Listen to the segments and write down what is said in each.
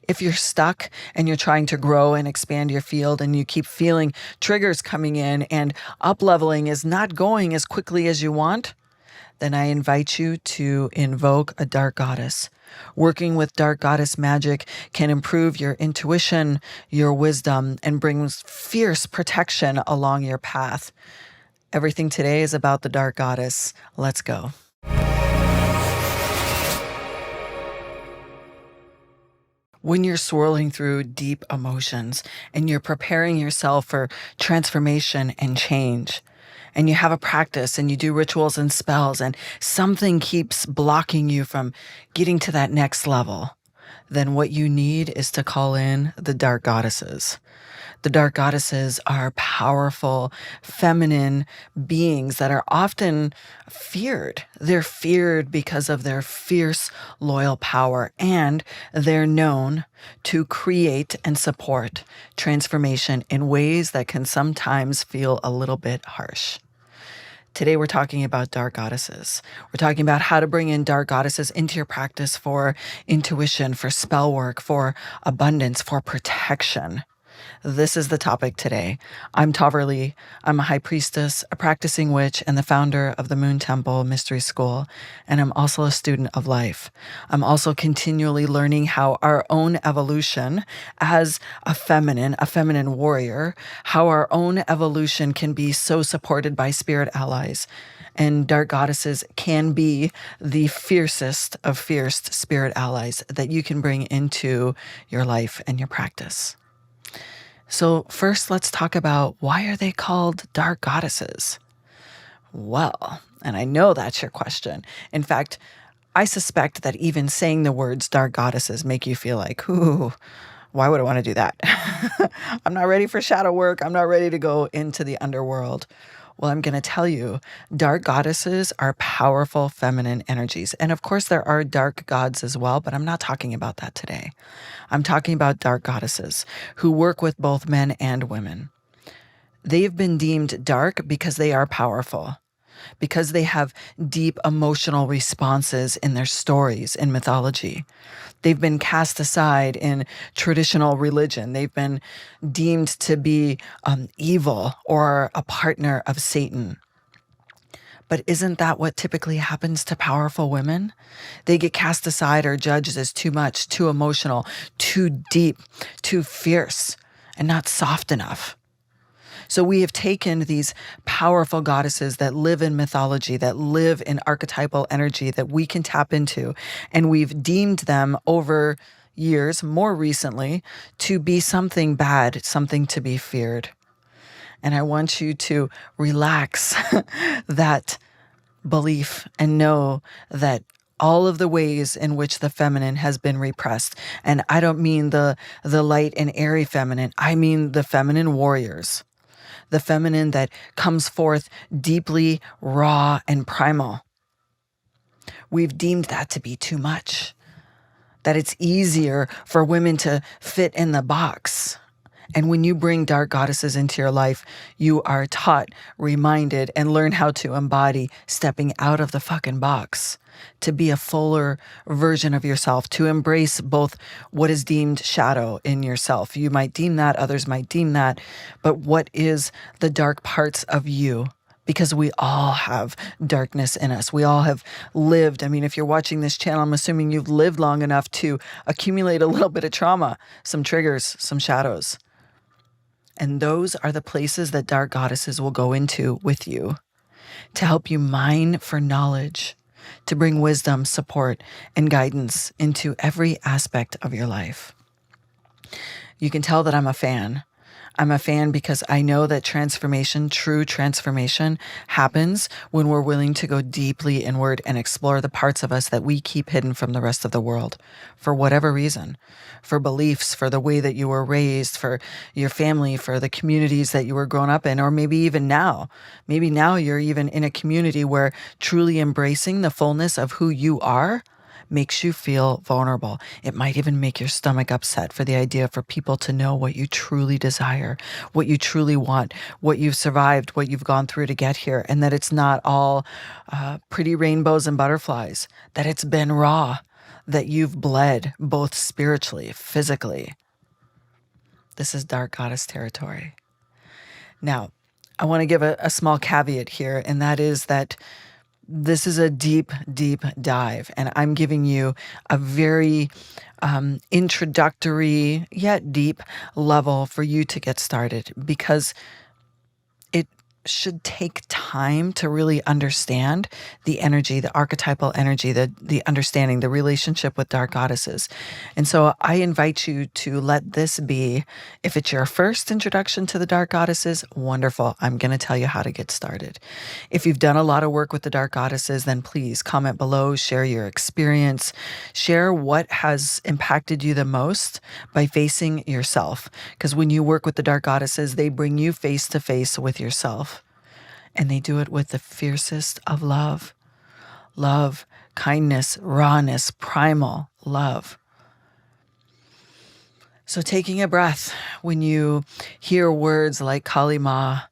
If you're stuck and you're trying to grow and expand your field and you keep feeling triggers coming in and up-leveling is not going as quickly as you want, then I invite you to invoke a dark goddess. Working with dark goddess magic can improve your intuition, your wisdom, and brings fierce protection along your path. Everything today is about the dark goddess. Let's go. When you're swirling through deep emotions and you're preparing yourself for transformation and change, and you have a practice and you do rituals and spells and something keeps blocking you from getting to that next level, then what you need is to call in the dark goddesses. The dark goddesses are powerful, feminine beings that are often feared. They're feared because of their fierce, loyal power, and they're known to create and support transformation in ways that can sometimes feel a little bit harsh. Today, we're talking about dark goddesses. We're talking about how to bring in dark goddesses into your practice for intuition, for spell work, for abundance, for protection. This is the topic today. I'm Tahverlee. I'm a high priestess, a practicing witch, and the founder of the Moon Temple Mystery School. And I'm also a student of life. I'm also continually learning how our own evolution as a feminine warrior, how our own evolution can be so supported by spirit allies. And dark goddesses can be the fiercest of fierce spirit allies that you can bring into your life and your practice. So first, let's talk about why are they called dark goddesses? Well, and I know that's your question. In fact, I suspect that even saying the words dark goddesses make you feel like, ooh, why would I want to do that? I'm not ready for shadow work. I'm not ready to go into the underworld. Well, I'm going to tell you, dark goddesses are powerful feminine energies. And of course, there are dark gods as well, but I'm not talking about that today. I'm talking about dark goddesses who work with both men and women. They've been deemed dark because they are powerful, because they have deep emotional responses in their stories in mythology. They've been cast aside in traditional religion. They've been deemed to be evil or a partner of Satan. But isn't that what typically happens to powerful women? They get cast aside or judged as too much, too emotional, too deep, too fierce, and not soft enough. So we have taken these powerful goddesses that live in mythology, that live in archetypal energy that we can tap into, and we've deemed them over years, more recently, to be something bad, something to be feared. And I want you to relax that belief and know that all of the ways in which the feminine has been repressed, and I don't mean the light and airy feminine, I mean the feminine warriors. The feminine that comes forth deeply raw and primal. We've deemed that to be too much. That it's easier for women to fit in the box. And when you bring dark goddesses into your life, you are taught, reminded, and learn how to embody stepping out of the fucking box, to be a fuller version of yourself, to embrace both what is deemed shadow in yourself. You might deem that, others might deem that, but what is the dark parts of you? Because we all have darkness in us. We all have lived. I mean, if you're watching this channel, I'm assuming you've lived long enough to accumulate a little bit of trauma, some triggers, some shadows. And those are the places that dark goddesses will go into with you to help you mine for knowledge, to bring wisdom, support, and guidance into every aspect of your life. You can tell that I'm a fan. I'm a fan because I know that transformation, true transformation, happens when we're willing to go deeply inward and explore the parts of us that we keep hidden from the rest of the world, for whatever reason, for beliefs, for the way that you were raised, for your family, for the communities that you were grown up in, or maybe even now. Maybe now you're even in a community where truly embracing the fullness of who you are makes you feel vulnerable. It might even make your stomach upset for the idea for people to know what you truly desire, what you truly want, what you've survived, what you've gone through to get here, and that it's not all pretty rainbows and butterflies, that it's been raw, that you've bled both spiritually, physically. This is Dark Goddess territory. Now, I want to give a small caveat here, and that is that this is a deep, deep dive, and I'm giving you a very introductory yet deep level for you to get started, because it should take time to really understand the energy, the archetypal energy, the understanding, the relationship with dark goddesses. And so I invite you to let this be, if it's your first introduction to the dark goddesses, wonderful. I'm going to tell you how to get started. If you've done a lot of work with the dark goddesses, then please comment below, share your experience, share what has impacted you the most by facing yourself. Because when you work with the dark goddesses, they bring you face to face with yourself. And they do it with the fiercest of love. Love, kindness, rawness, primal love. So taking a breath when you hear words like Kali Ma,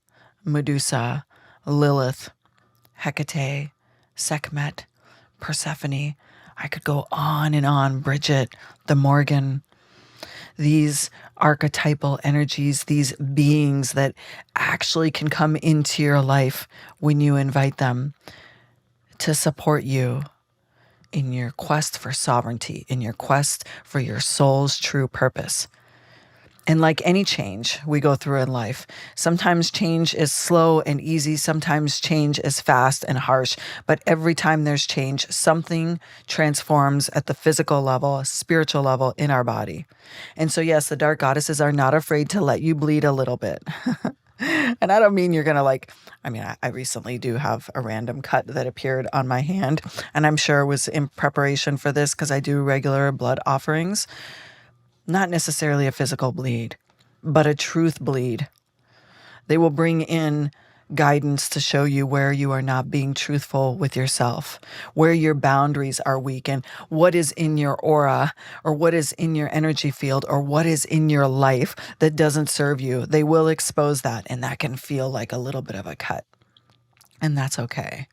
Medusa, Lilith, Hecate, Sekhmet, Persephone. I could go on and on. Bridget, the Morgan. These archetypal energies, these beings that actually can come into your life when you invite them to support you in your quest for sovereignty, in your quest for your soul's true purpose. And like any change we go through in life, sometimes change is slow and easy, sometimes change is fast and harsh, but every time there's change, something transforms at the physical level, spiritual level in our body. And so yes, the dark goddesses are not afraid to let you bleed a little bit. And I don't mean you're going to I recently do have a random cut that appeared on my hand, and I'm sure it was in preparation for this because I do regular blood offerings. Not necessarily a physical bleed, but a truth bleed. They will bring in guidance to show you where you are not being truthful with yourself, where your boundaries are weak, and what is in your aura, or what is in your energy field, or what is in your life that doesn't serve you. They will expose that, and that can feel like a little bit of a cut. And that's okay.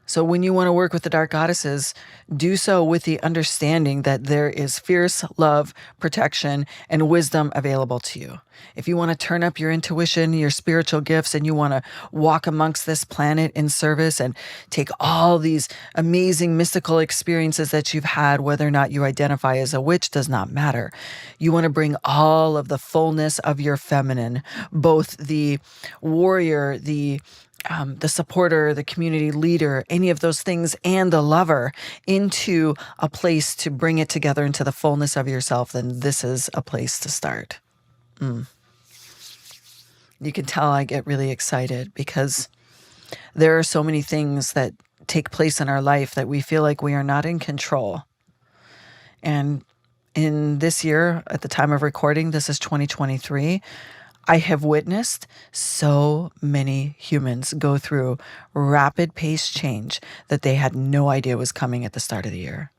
So when you want to work with the dark goddesses, do so with the understanding that there is fierce love, protection, and wisdom available to you. If you want to turn up your intuition, your spiritual gifts, and you want to walk amongst this planet in service and take all these amazing mystical experiences that you've had, whether or not you identify as a witch does not matter. You want to bring all of the fullness of your feminine, both the warrior, the supporter, the community leader, any of those things, and the lover into a place to bring it together into the fullness of yourself, then this is a place to start. You can tell I get really excited because there are so many things that take place in our life that we feel like we are not in control. And in this year, at the time of recording, this is 2023, I have witnessed so many humans go through rapid pace change that they had no idea was coming at the start of the year.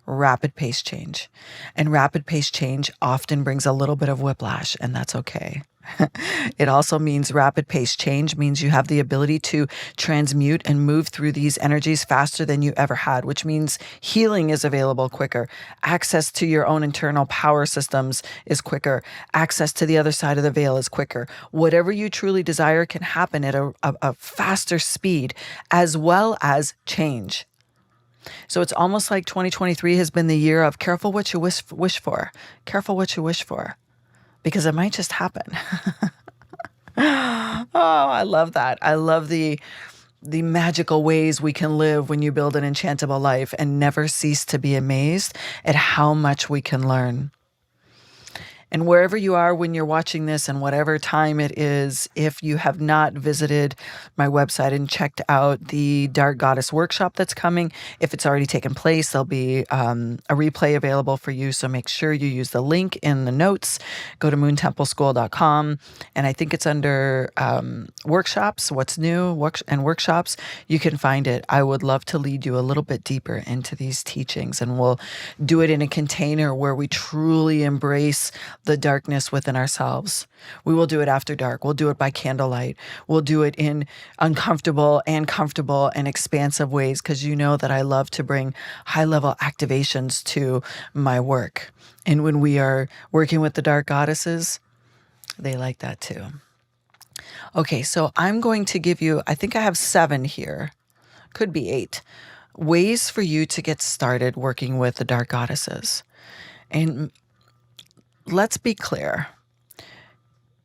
Rapid pace change. And rapid pace change often brings a little bit of whiplash, and that's okay. It also means rapid pace change means you have the ability to transmute and move through these energies faster than you ever had, which means healing is available quicker. Access to your own internal power systems is quicker. Access to the other side of the veil is quicker. Whatever you truly desire can happen at a faster speed, as well as change. So it's almost like 2023 has been the year of careful what you wish for. Careful what you wish for. Because it might just happen. Oh, I love that. I love the magical ways we can live when you build an enchantable life and never cease to be amazed at how much we can learn. And wherever you are when you're watching this and whatever time it is, if you have not visited my website and checked out the Dark Goddess workshop that's coming, if it's already taken place, there'll be a replay available for you. So make sure you use the link in the notes. Go to moontempleschool.com. And I think it's under workshops, what's new, and workshops. You can find it. I would love to lead you a little bit deeper into these teachings. And we'll do it in a container where we truly embrace the darkness within ourselves. We will do it after dark. We'll do it by candlelight. We'll do it in uncomfortable and comfortable and expansive ways, because you know that I love to bring high-level activations to my work. And when we are working with the dark goddesses, they like that too. Okay, so I'm going to give you, I think I have 7 here, could be 8, ways for you to get started working with the dark goddesses. And let's be clear.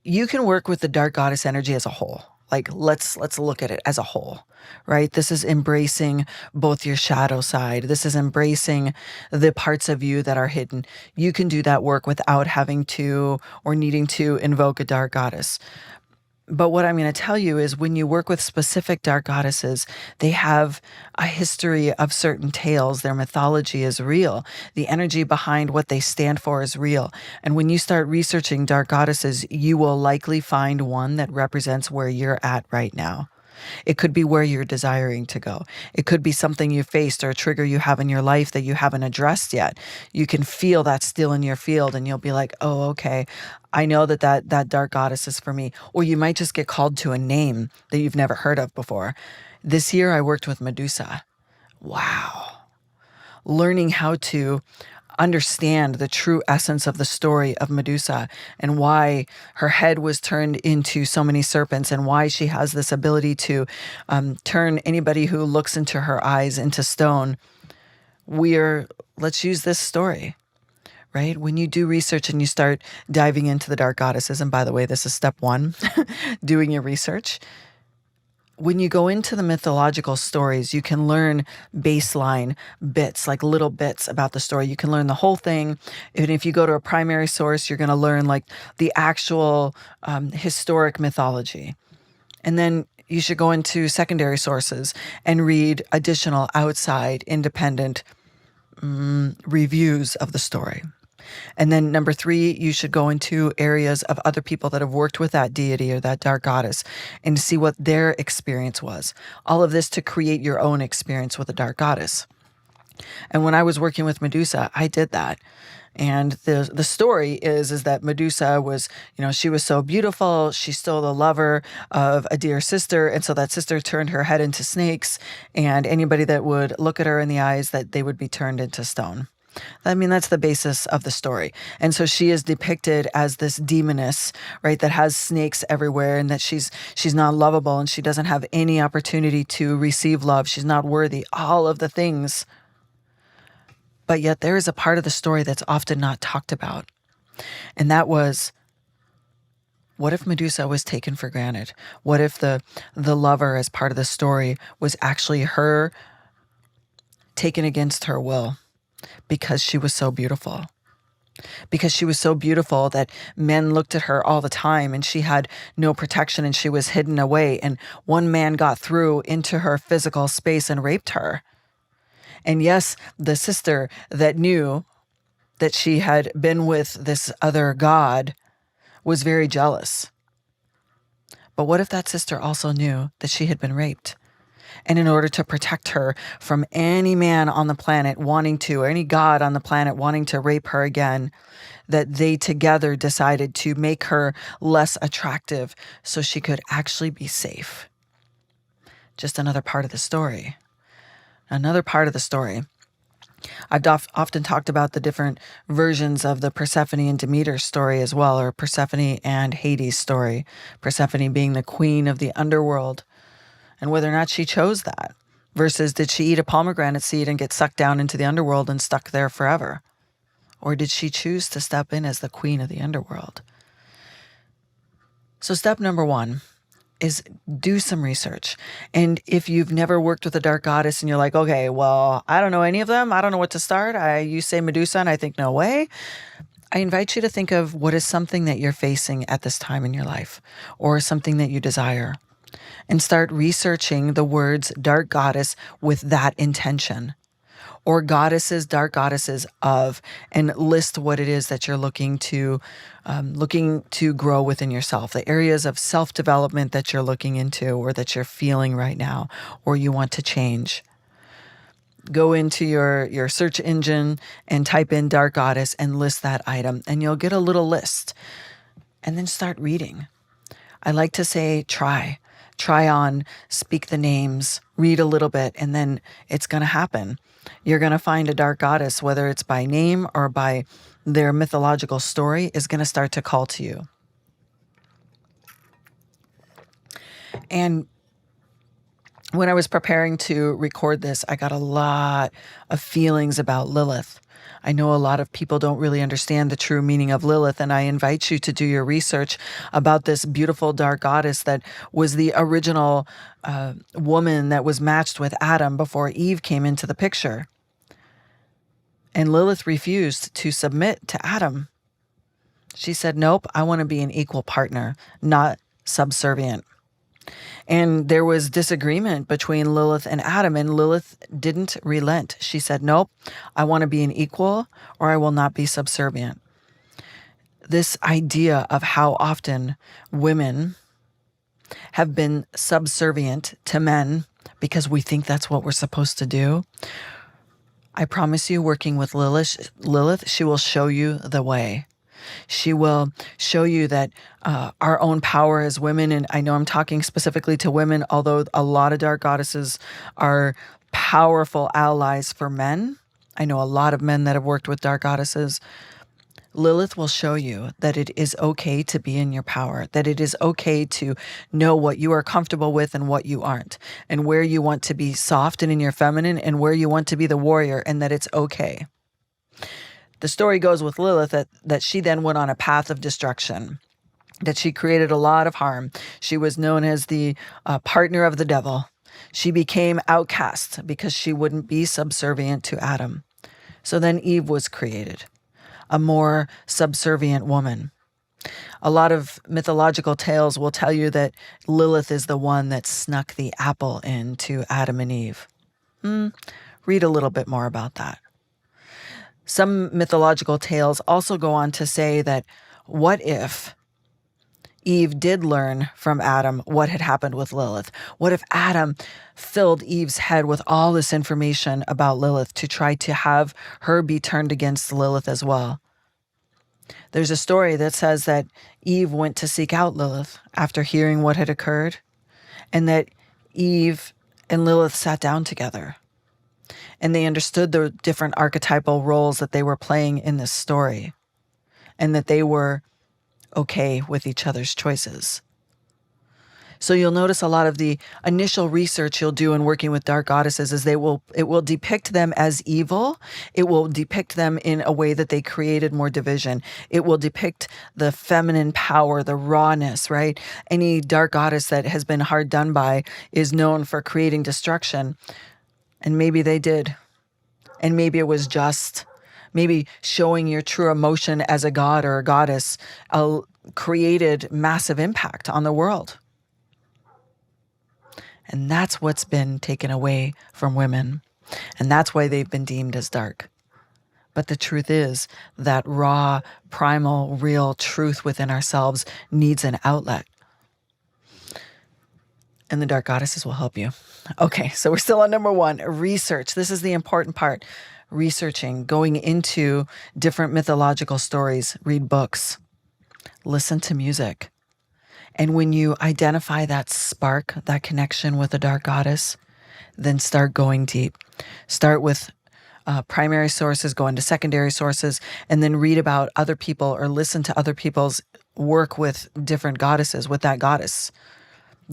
You can work with the dark goddess energy as a whole. Like, let's look at it as a whole, right? This is embracing both your shadow side. This is embracing the parts of you that are hidden. You can do that work without having to or needing to invoke a dark goddess. But what I'm going to tell you is, when you work with specific dark goddesses, they have a history of certain tales. Their mythology is real. The energy behind what they stand for is real. And when you start researching dark goddesses, you will likely find one that represents where you're at right now. It could be where you're desiring to go. It could be something you faced or a trigger you have in your life that you haven't addressed yet. You can feel that still in your field, and you'll be like, oh, okay, I know that dark goddess is for me. Or you might just get called to a name that you've never heard of before. This year I worked with Medusa. Wow. Learning how to understand the true essence of the story of Medusa, and why her head was turned into so many serpents, and why she has this ability to turn anybody who looks into her eyes into stone. Let's use this story, right? When you do research and you start diving into the dark goddesses, and by the way, this is step 1, doing your research. When you go into the mythological stories, you can learn baseline bits, like little bits about the story. You can learn the whole thing. And if you go to a primary source, you're going to learn like the actual historic mythology. And then you should go into secondary sources and read additional outside independent reviews of the story. And then number 3, you should go into areas of other people that have worked with that deity or that dark goddess and see what their experience was. All of this to create your own experience with a dark goddess. And when I was working with Medusa, I did that. And the story is that Medusa was, she was so beautiful. She stole the lover of a dear sister. And so that sister turned her head into snakes. And anybody that would look at her in the eyes, that they would be turned into stone. I mean, that's the basis of the story. And so she is depicted as this demoness, right, that has snakes everywhere, and that she's not lovable, and she doesn't have any opportunity to receive love. She's not worthy, all of the things. But yet there is a part of the story that's often not talked about. And that was, what if Medusa was taken for granted? What if the lover, as part of the story, was actually her taken against her will? Because she was so beautiful. Because she was so beautiful that men looked at her all the time, and she had no protection, and she was hidden away. And one man got through into her physical space and raped her. And yes, the sister that knew that she had been with this other god was very jealous. But what if that sister also knew that she had been raped? And in order to protect her from any man on the planet wanting to, or any god on the planet wanting to rape her again, that they together decided to make her less attractive so she could actually be safe. Just another part of the story. Another part of the story. I've often talked about the different versions of the Persephone and Demeter story as well, or Persephone and Hades story. Persephone being the queen of the underworld, and whether or not she chose that, versus did she eat a pomegranate seed and get sucked down into the underworld and stuck there forever? Or did she choose to step in as the queen of the underworld? So step number 1 is do some research. And if you've never worked with a dark goddess and you're like, okay, well, I don't know any of them, I don't know what to start. You say Medusa and I think, no way. I invite you to think of what is something that you're facing at this time in your life, or something that you desire, and start researching the words dark goddess with that intention. Or goddesses, dark goddesses of, and list what it is that you're looking to grow within yourself, the areas of self-development that you're looking into, or that you're feeling right now, or you want to change. Go into your search engine and type in Dark Goddess and list that item, and you'll get a little list. And then start reading. I like to say try on, speak the names, read a little bit, and then it's going to happen. You're going to find a dark goddess, whether it's by name or by their mythological story, is going to start to call to you. And when I was preparing to record this, I got a lot of feelings about Lilith. I know a lot of people don't really understand the true meaning of Lilith, and I invite you to do your research about this beautiful dark goddess that was the original woman that was matched with Adam before Eve came into the picture. And Lilith refused to submit to Adam. She said, nope, I want to be an equal partner, not subservient. And there was disagreement between Lilith and Adam, and Lilith didn't relent. She said, nope, I want to be an equal, or I will not be subservient. This idea of how often women have been subservient to men because we think that's what we're supposed to do. I promise you, working with Lilith, she will show you the way. She will show you that our own power as women, and I know I'm talking specifically to women, although a lot of dark goddesses are powerful allies for men. I know a lot of men that have worked with dark goddesses. Lilith will show you that it is okay to be in your power, that it is okay to know what you are comfortable with and what you aren't, and where you want to be soft and in your feminine and where you want to be the warrior, and that it's okay. The story goes with Lilith that she then went on a path of destruction, that she created a lot of harm. She was known as the partner of the devil. She became outcast because she wouldn't be subservient to Adam. So then Eve was created, a more subservient woman. A lot of mythological tales will tell you that Lilith is the one that snuck the apple into Adam and Eve. Read a little bit more about that. Some mythological tales also go on to say that what if Eve did learn from Adam what had happened with Lilith? What if Adam filled Eve's head with all this information about Lilith to try to have her be turned against Lilith as well? There's a story that says that Eve went to seek out Lilith after hearing what had occurred, and that Eve and Lilith sat down together. And they understood the different archetypal roles that they were playing in this story, and that they were okay with each other's choices. So you'll notice a lot of the initial research you'll do in working with dark goddesses is it will depict them as evil. It will depict them in a way that they created more division. It will depict the feminine power, the rawness, right? Any dark goddess that has been hard done by is known for creating destruction. And maybe they did. And maybe it was just. Maybe showing your true emotion as a god or a goddess created massive impact on the world. And that's what's been taken away from women. And that's why they've been deemed as dark. But the truth is that raw, primal, real truth within ourselves needs an outlet. And the dark goddesses will help you. Okay, so we're still on number 1, research. This is the important part. Researching, going into different mythological stories, read books, listen to music. And when you identify that spark, that connection with a dark goddess, then start going deep. Start with primary sources, go into secondary sources, and then read about other people or listen to other people's work with different goddesses, with that goddess.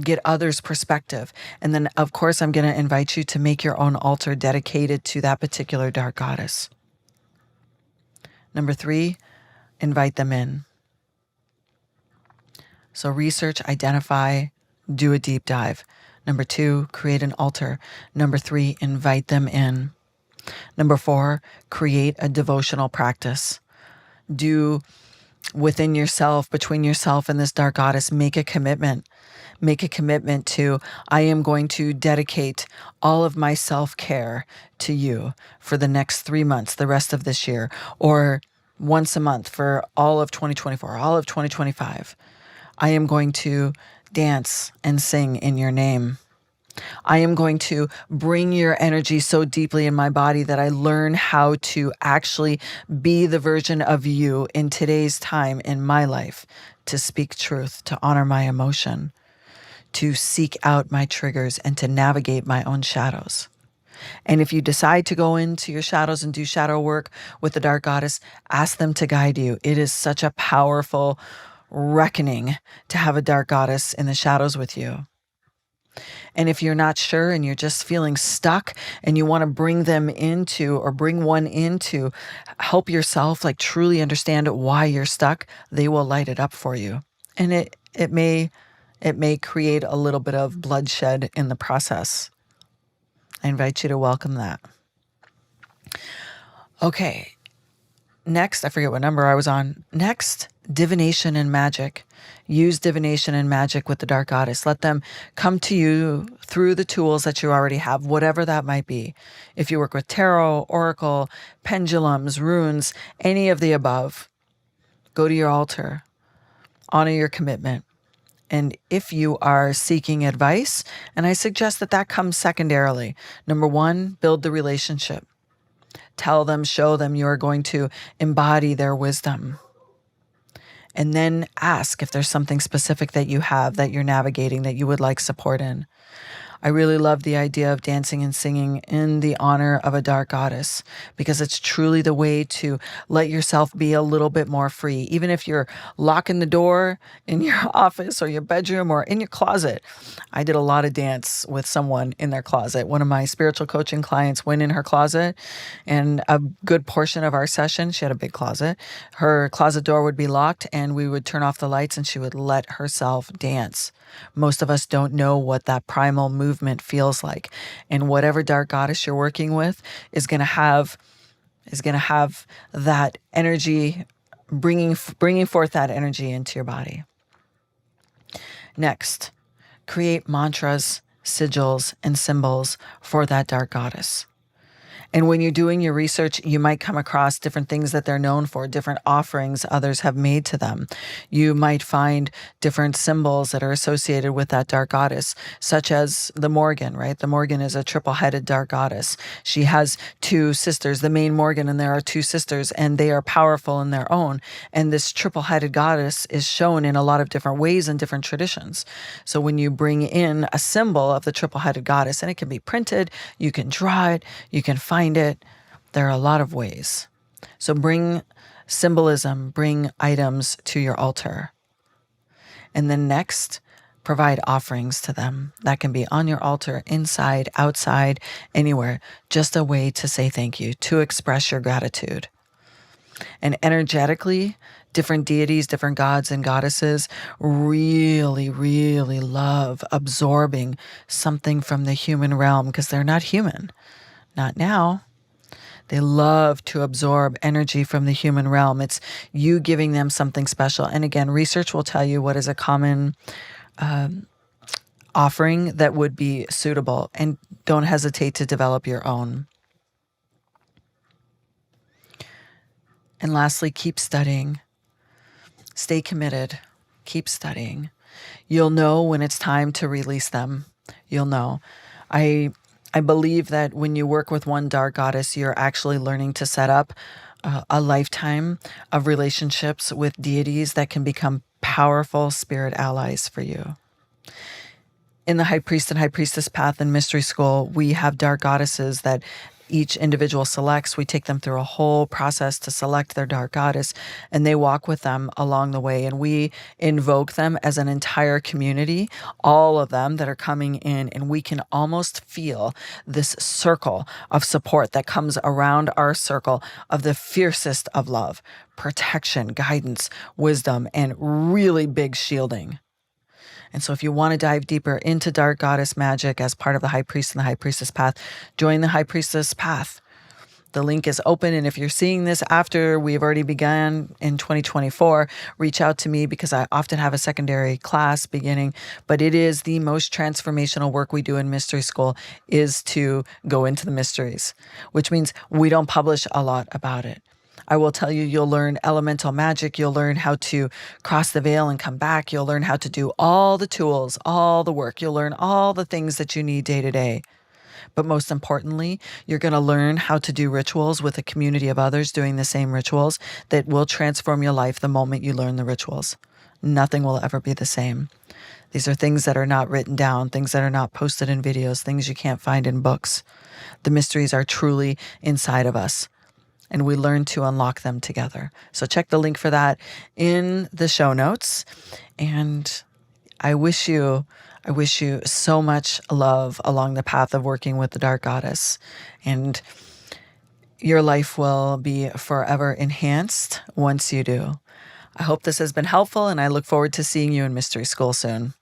Get others' perspective. And then, of course, I'm going to invite you to make your own altar dedicated to that particular dark goddess. Number 3, invite them in. So research, identify, do a deep dive. Number 2, create an altar. Number 3, invite them in. Number 4, create a devotional practice. Do within yourself, between yourself and this dark goddess, make a commitment. Make a commitment to, I am going to dedicate all of my self-care to you for the next 3 months, the rest of this year, or once a month for all of 2024, all of 2025. I am going to dance and sing in your name. I am going to bring your energy so deeply in my body that I learn how to actually be the version of you in today's time in my life, to speak truth, to honor my emotion, to seek out my triggers, and to navigate my own shadows. And if you decide to go into your shadows and do shadow work with the Dark Goddess, ask them to guide you. It is such a powerful reckoning to have a Dark Goddess in the shadows with you. And if you're not sure and you're just feeling stuck and you want to bring them into, or bring one in to help yourself like truly understand why you're stuck, they will light it up for you. And it may create a little bit of bloodshed in the process. I invite you to welcome that. Okay. Next, I forget what number I was on. Next, divination and magic. Use divination and magic with the Dark Goddess. Let them come to you through the tools that you already have, whatever that might be. If you work with tarot, oracle, pendulums, runes, any of the above, go to your altar. Honor your commitment. And if you are seeking advice, and I suggest that that comes secondarily. Number one, build the relationship. Tell them, show them you are going to embody their wisdom. And then ask if there's something specific that you have that you're navigating that you would like support in. I really love the idea of dancing and singing in the honor of a Dark Goddess, because it's truly the way to let yourself be a little bit more free. Even if you're locking the door in your office or your bedroom or in your closet. I did a lot of dance with someone in their closet. One of my spiritual coaching clients went in her closet, and a good portion of our session, she had a big closet, her closet door would be locked and we would turn off the lights and she would let herself dance. Most of us don't know what that primal movement feels like. And whatever Dark Goddess you're working with is going to have that energy, bringing forth that energy into your body. Next, create mantras, sigils, and symbols for that Dark Goddess. And when you're doing your research, you might come across different things that they're known for, different offerings others have made to them. You might find different symbols that are associated with that Dark Goddess, such as the Morgan, right? The Morgan is a triple-headed Dark Goddess. She has two sisters, the main Morgan, and there are two sisters, and they are powerful in their own. And this triple-headed goddess is shown in a lot of different ways in different traditions. So when you bring in a symbol of the triple-headed goddess, and it can be printed, you can draw it, you can find it. There are a lot of ways. So bring symbolism, bring items to your altar. And then next, provide offerings to them. That can be on your altar, inside, outside, anywhere. Just a way to say thank you, to express your gratitude. And energetically, different deities, different gods and goddesses really, really love absorbing something from the human realm, because they're not human. Not now. They love to absorb energy from the human realm. It's you giving them something special. And again, research will tell you what is a common offering that would be suitable. And don't hesitate to develop your own. And lastly, keep studying. Stay committed. Keep studying. You'll know when it's time to release them. You'll know. I believe that when you work with one Dark Goddess, you're actually learning to set up a lifetime of relationships with deities that can become powerful spirit allies for you. In the High Priest and High Priestess path in Mystery School, we have Dark Goddesses that each individual selects. We take them through a whole process to select their Dark Goddess, and they walk with them along the way. And we invoke them as an entire community, all of them that are coming in, and we can almost feel this circle of support that comes around our circle of the fiercest of love, protection, guidance, wisdom, and really big shielding. And so if you want to dive deeper into Dark Goddess magic as part of the High Priest and the High Priestess path, join the High Priestess path. The link is open. And if you're seeing this after we've already begun in 2024, reach out to me, because I often have a secondary class beginning. But it is the most transformational work we do in Mystery School, is to go into the mysteries, which means we don't publish a lot about it. I will tell you, you'll learn elemental magic. You'll learn how to cross the veil and come back. You'll learn how to do all the tools, all the work. You'll learn all the things that you need day to day. But most importantly, you're going to learn how to do rituals with a community of others doing the same rituals that will transform your life the moment you learn the rituals. Nothing will ever be the same. These are things that are not written down, things that are not posted in videos, things you can't find in books. The mysteries are truly inside of us, and we learn to unlock them together. So check the link for that in the show notes. And I wish you so much love along the path of working with the Dark Goddess. And your life will be forever enhanced once you do. I hope this has been helpful, and I look forward to seeing you in Mystery School soon.